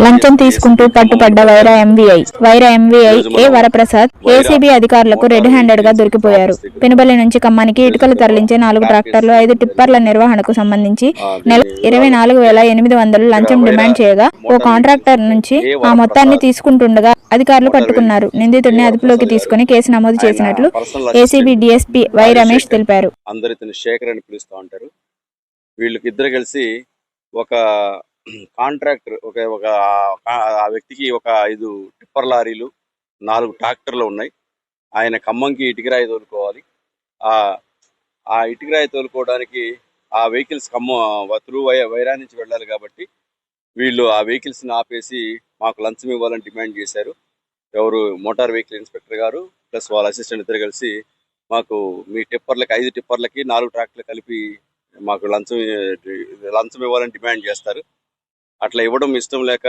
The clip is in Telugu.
లంచం తీసుకుంటూ పట్టుపడ్డ వైరా ఎంవీఐ ఏ వరప్రసాద్ ఏసీబీ అధికారులకు రెడ్ హ్యాండెడ్ గా దొరికిపోయారు. పెనుబల్లి నుంచి ఖమ్మానికి ఇటుకలు తరలించే 4 ట్రాక్టర్లు 5 టిప్పర్ల నిర్వహణకు సంబంధించి నెల 24,800 లంచం డిమాండ్ చేయగా ఓ కాంట్రాక్టర్ నుంచి ఆ మొత్తాన్ని తీసుకుంటుండగా అధికారులు పట్టుకున్నారు. నిందితుడిని అదుపులోకి తీసుకుని కేసు నమోదు చేసినట్లు ఏసీబీ డీఎస్పీ వై రమేష్ తెలిపారు. వీళ్ళకిద్దరు కలిసి ఒక కాంట్రాక్టర్ ఒక ఆ వ్యక్తికి ఒక 5 టిప్పర్ లారీలు 4 ట్రాక్టర్లు ఉన్నాయి. ఆయన ఖమ్మంకి ఇటుకరాయి తోలుకోవాలి. ఆ ఇటుకరాయి తోలుకోవడానికి ఆ వెహికల్స్ వైరా నుంచి వెళ్ళాలి కాబట్టి వీళ్ళు ఆ వెహికల్స్ ని ఆపేసి మాకు లంచం ఇవ్వాలని డిమాండ్ చేశారు. ఎవరు మోటార్ వెహికల్ ఇన్స్పెక్టర్ గారు ప్లస్ వాళ్ళ అసిస్టెంట్ ఇద్దరు కలిసి మాకు మీ టిప్పర్లకి 5 టిప్పర్లకి 4 ట్రాక్టర్లు కలిపి మాకు లంచం ఇవ్వాలని డిమాండ్ చేస్తారు. అట్లా ఇవ్వడం ఇష్టం లేక